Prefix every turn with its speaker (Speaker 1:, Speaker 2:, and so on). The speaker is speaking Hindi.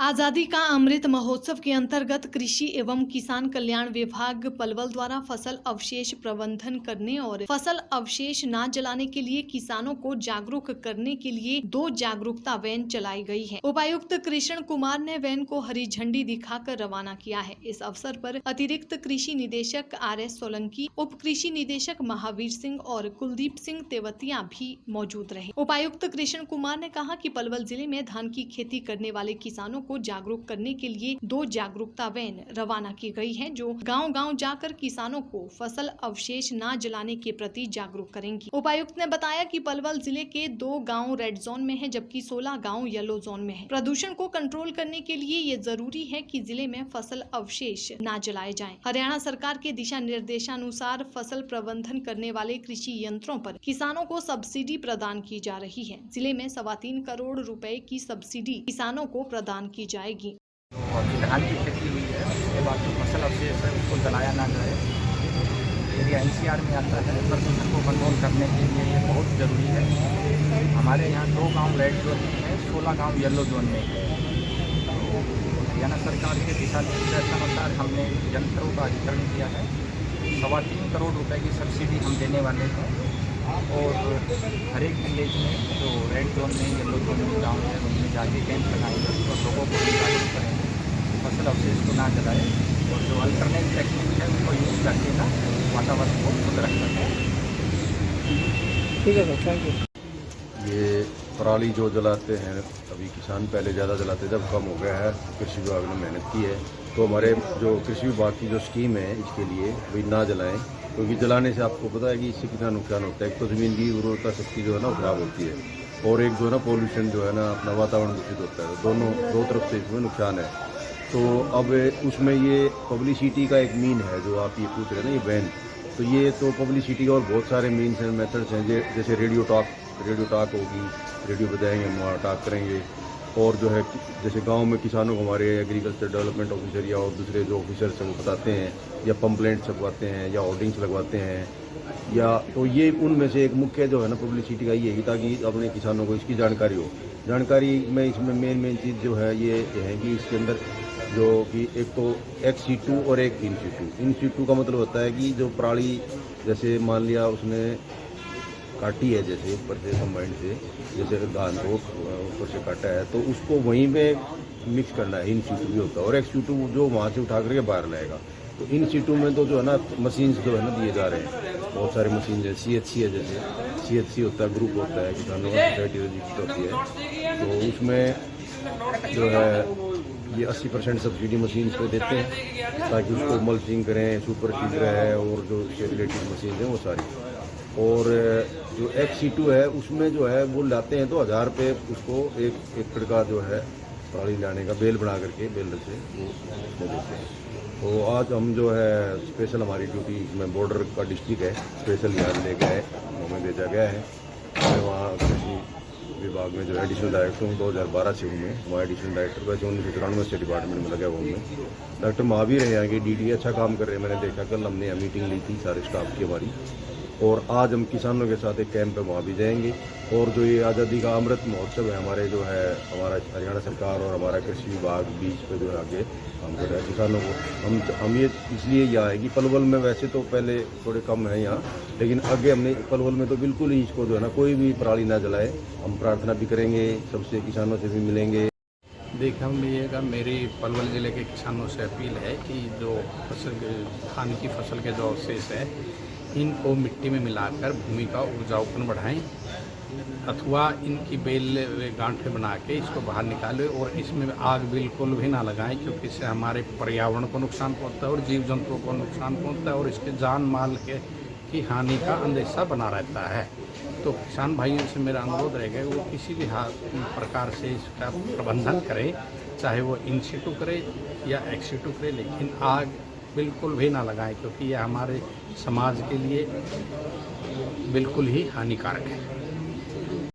Speaker 1: आज़ादी का अमृत महोत्सव के अंतर्गत कृषि एवं किसान कल्याण विभाग पलवल द्वारा फसल अवशेष प्रबंधन करने और फसल अवशेष न जलाने के लिए किसानों को जागरूक करने के लिए 2 जागरूकता वैन चलाई गई है। उपायुक्त कृष्ण कुमार ने वैन को हरी झंडी दिखाकर रवाना किया है। इस अवसर पर अतिरिक्त कृषि निदेशक RS सोलंकी, उप कृषि निदेशक महावीर सिंह और कुलदीप सिंह तेवतिया भी मौजूद रहे। उपायुक्त कृष्ण कुमार ने कहा कि पलवल जिले में धान की खेती करने वाले किसानों को जागरूक करने के लिए 2 जागरूकता वैन रवाना की गई है, जो गांव-गांव जाकर किसानों को फसल अवशेष न जलाने के प्रति जागरूक करेंगी। उपायुक्त ने बताया कि पलवल जिले के 2 गांव रेड जोन में है, जबकि 16 गांव येलो जोन में है। प्रदूषण को कंट्रोल करने के लिए ये जरूरी है कि जिले में फसल अवशेष न जलाए जाएं। हरियाणा सरकार के दिशा निर्देशानुसार फसल प्रबंधन करने वाले कृषि यंत्रों पर किसानों को सब्सिडी प्रदान की जा रही है। जिले में 3.25 करोड़ रुपए की सब्सिडी किसानों को प्रदान की जाएगी।
Speaker 2: धान की खेती हुई है, उसके बाद जो फसल अवशेष है उसको जलाया ना जाए। एरिया NCR में आता है। प्रदूषण को कंट्रोल करने के लिए ये बहुत ज़रूरी है। हमारे यहाँ 2 गांव रेड जोन में है, 16 गांव येलो जोन में है। तो हरियाणा सरकार के दिशा निर्देशानुसार हमने यंत्रों का अधिग्रहण किया है। 3.25 करोड़ रुपए की सब्सिडी हम देने वाले हैं और हर एक विलेज में जो रेड जोन में येलो जोन में गाँव है उनमें जाके कैंप लगाएंगे और लोगों को जागरूक करेंगे फसल अवशेष को ना जलाए और जो अल्टरनेट टेक्निक है उसको यूज़ करके ना वातावरण को शुद्ध रख सकते हैं।
Speaker 3: ठीक है सर, थैंक यू।
Speaker 4: ये पराली जो जलाते हैं, अभी किसान पहले ज़्यादा जलाते थे, अब कम हो गया है। कृषि विभाग ने मेहनत की है, तो हमारे जो कृषि विभाग की जो स्कीम है इसके लिए भाई ना जलाएं, क्योंकि जलाने से आपको पता है कि इससे कितना नुकसान होता है। एक तो ज़मीन की उर्वरता शक्ति जो है ना खराब होती है, और एक जो है ना पोल्यूशन जो है ना अपना वातावरण दूषित होता है। दो तरफ से इसमें नुकसान है। तो अब उसमें ये पब्लिसिटी का एक मीन है जो आप ये पूछ रहे हैं ना, ये बैन, तो ये तो पब्लिसिटी और बहुत सारे मीन्स एंड मेथड्स हैं, जैसे रेडियो टॉक होगी, रेडियो बजाएंगे, हम वहाँ टॉक करेंगे। और जो है जैसे गांव में किसानों को हमारे एग्रीकल्चर डेवलपमेंट ऑफिसर या और दूसरे जो ऑफिसर सब बताते हैं, या पंपलेंट छपवाते हैं, या होर्डिंग्स लगवाते हैं, या तो ये उनमें से एक मुख्य जो है ना पब्लिसिटी का ये है, ताकि अपने किसानों को इसकी जानकारी हो। जानकारी में इसमें मेन चीज़ जो है ये है कि इसके अंदर जो कि एक तो ex-situ और एक in situ का मतलब होता है कि जो पराली जैसे मान लिया उसने काटी है, जैसे ऊपर से कंबाइंड से, जैसे धान को ऊपर से काटा है, तो उसको वहीं पे मिक्स करना है। इन situ भी होता है, और ex-situ जो वहाँ से उठा करके बाहर लाएगा। तो इन situ में तो जो है ना मशीन्स जो है ना दिए जा रहे हैं, बहुत सारे मशीन है। CHC है, जैसे CHC होता है, ग्रुप होता है, किसानों का सोसाइटी रजिस्टर होती है, तो उसमें जो है ये 80% सब्सिडी मशीन पे देते हैं, ताकि उसको मल्चिंग करें, सुपर सीडर है और जो इसके रिलेटेड मशीन हैं वो सारी। और जो ex-situ है उसमें जो है वो लाते हैं तो 1000 रुपये उसको 1 एकड़ का जो है पराली लाने का बेल बना करके बेलर से वो देते हैं। तो आज हम जो है स्पेशल हमारी ड्यूटी इसमें बॉर्डर का डिस्ट्रिक्ट है, स्पेशल यहाँ ले गए, हमें भेजा गया है। मैं वहाँ कृषि विभाग में जो एडिशनल डायरेक्टर हूँ, 2012 से हूँ मैं वहाँ एडिशनल डायरेक्टर। वैसे 1993 से डिपार्टमेंट में लगा हुआ हूँ। डॉक्टर महावीर है यहाँ के DD, अच्छा काम कर रहे हैं। मैंने देखा, कल हमने मीटिंग ली थी सारे स्टाफ की हमारी, और आज हम किसानों के साथ एक कैंप है वहाँ भी जाएंगे। और जो ये आज़ादी का अमृत महोत्सव है हमारे जो है हमारा हरियाणा सरकार और हमारा कृषि विभाग बीच पे जो है आगे काम कर रहा है किसानों को। हम ये इसलिए यहाँ है कि पलवल में वैसे तो पहले थोड़े कम है यहाँ, लेकिन आगे हमने पलवल में तो बिल्कुल ही इसको जो है ना कोई भी पराली ना जलाए। हम प्रार्थना भी करेंगे, सबसे किसानों से भी मिलेंगे।
Speaker 2: देखिएगा, मेरी पलवल ज़िले के किसानों से अपील है कि जो धान की फसल के जो अवशेष है इनको मिट्टी में मिलाकर भूमि का उपजाऊपन बढ़ाएं, अथवा इनकी बेल गांठें बना के इसको बाहर निकालें और इसमें आग बिल्कुल भी ना लगाएं, क्योंकि इससे हमारे पर्यावरण को नुकसान पहुंचता है और जीव जंतुओं को नुकसान पहुंचता है और इसके जान माल की हानि का अंदेशा बना रहता है। तो किसान भाइयों से मेरा अनुरोध रहेगा कि वो किसी भी प्रकार से इसका प्रबंधन करें, चाहे वो इन situ करे या ex-situ करे, लेकिन आग बिल्कुल भी ना लगाएं, क्योंकि यह हमारे समाज के लिए बिल्कुल ही हानिकारक है।